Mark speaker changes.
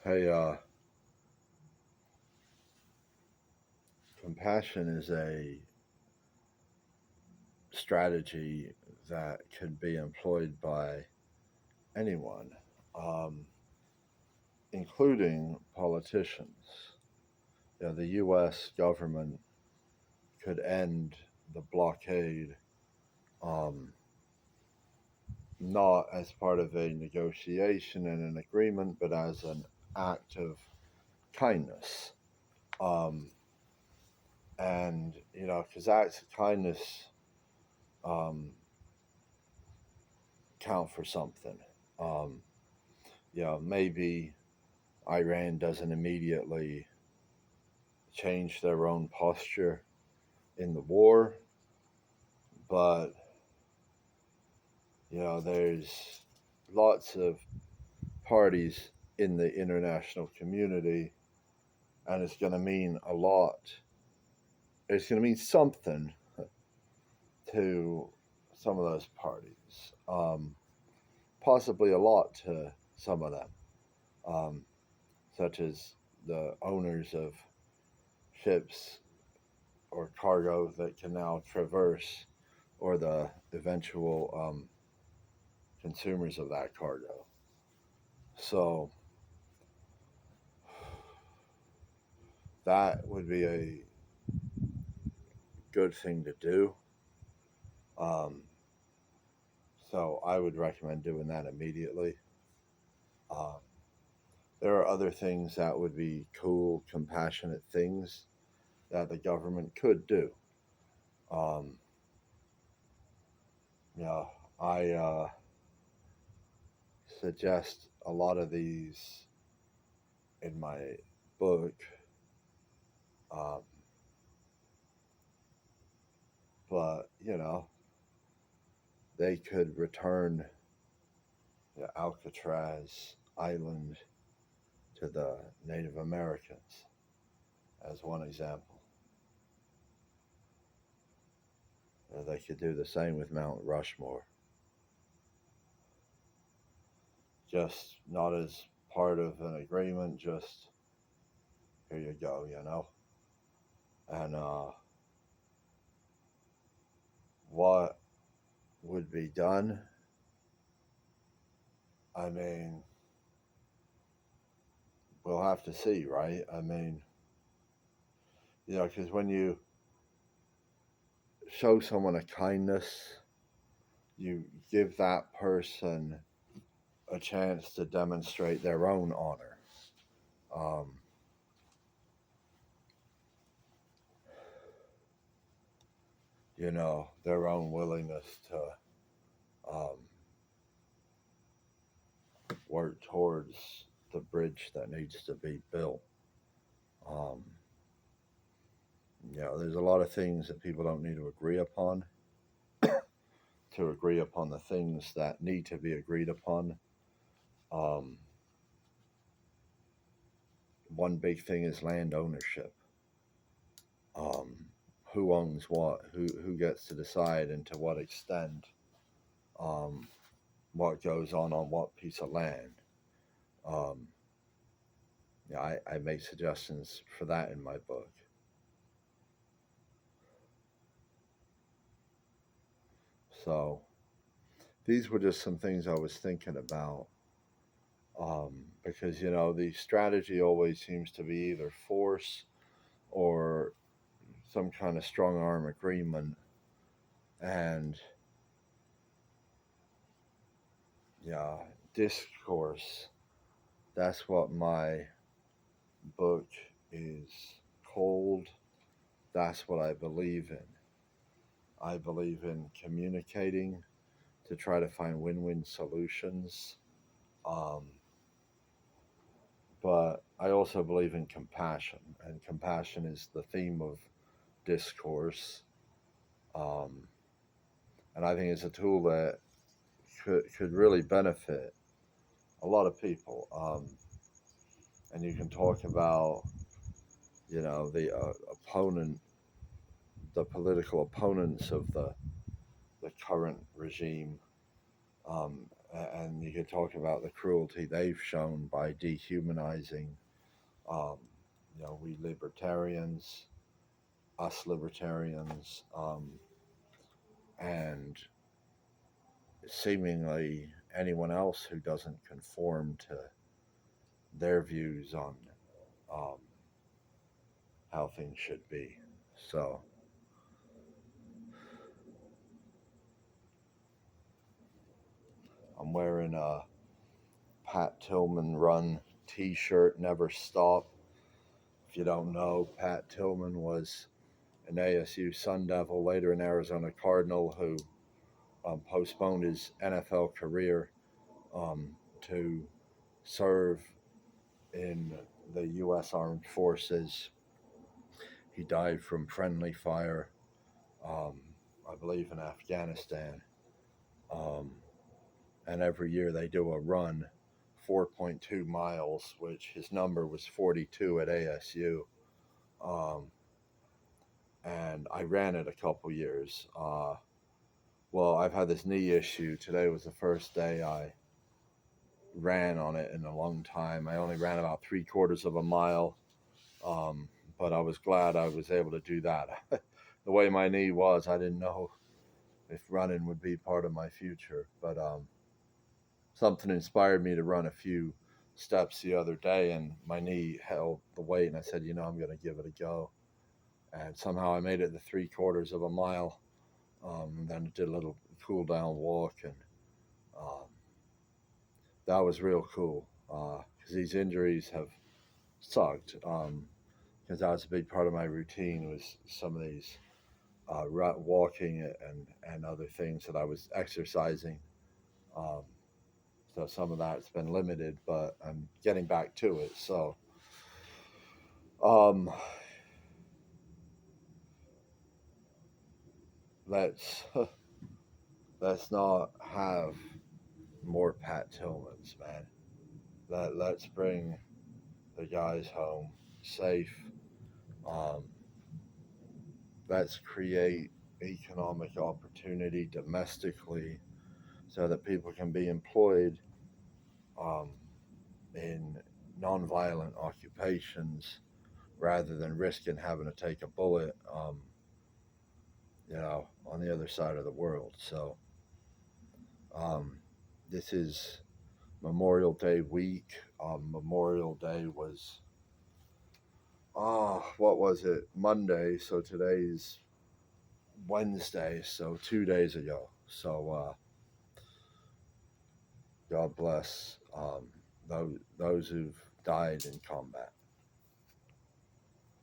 Speaker 1: Hey, compassion is a strategy that can be employed by anyone, um, including politicians. The U.S. government could end the blockade, um, not as part of a negotiation and an agreement, but as an act of kindness. Um, because acts of kindness um, count for something. Um, maybe Iran doesn't immediately change their own posture in the war, but there's lots of parties in the international community, and it's going to mean a lot. It's going to mean something to some of those parties, possibly a lot to some of them, um, such as the owners of ships or cargo that can now traverse, or the eventual consumers of that cargo. So that would be a good thing to do. Um, so I would recommend doing that immediately. Um, there are other things that would be cool, compassionate things that the government could do. Um, you know, I suggest a lot of these in my book, um, but they could return Alcatraz Island to the Native Americans, as one example. They could do the same with Mount Rushmore, just not as part of an agreement, just here you go. And what would be done? I mean, we'll have to see, right? I mean, because when you show someone a kindness, you give that person a chance to demonstrate their own honor. Um, their own willingness to um, work towards the bridge that needs to be built. Um, there's a lot of things that people don't need to agree upon to agree upon the things that need to be agreed upon. Um, one big thing is land ownership. Um, who owns what? Who gets to decide, and to what extent? Um, what goes on what piece of land? Um, I make suggestions for that in my book. So these were just some things I was thinking about, because the strategy always seems to be either force or some kind of strong arm agreement, and yeah, discourse. That's what my book is called. That's what I believe in. I believe in communicating to try to find win-win solutions. Um, but I also believe in compassion, and compassion is the theme of discourse. Um, and I think it's a tool that could really benefit a lot of people. And you can talk about, the opponent, the political opponents of the current regime, um, and you could talk about the cruelty they've shown by dehumanizing, um, we libertarians, us libertarians, and seemingly anyone else who doesn't conform to their views on um, how things should be. So I'm wearing a Pat Tillman Run T-shirt, Never Stop. If you don't know, Pat Tillman was an ASU Sun Devil, later an Arizona Cardinal, who postponed his NFL career to serve in the U.S. Armed Forces. He died from friendly fire, um, I believe, in Afghanistan. Um, and every year they do a run, 4.2 miles, which his number was 42 at ASU. Um, and I ran it a couple years. Well, I've had this knee issue. Today was the first day I ran on it in a long time. I only ran about 3/4 of a mile, um, but I was glad I was able to do that. The way my knee was, I didn't know if running would be part of my future, but something inspired me to run a few steps the other day, and my knee held the weight, and I said, I'm going to give it a go. And somehow I made it the 3/4 of a mile. And then I did a little cool down walk, and um, that was real cool because these injuries have sucked. Because that was a big part of my routine was some of these walking and other things that I was exercising. Um, so some of that's been limited, but I'm getting back to it. So um, let's let's not have more Pat Tillmans, man. Let's bring the guys home safe. Um, let's create economic opportunity domestically so that people can be employed um, in nonviolent occupations rather than risking having to take a bullet, on the other side of the world. So um, this is Memorial Day week. Memorial Day was, what was it? Monday. So today's Wednesday. So 2 days ago. So God bless those who've died in combat.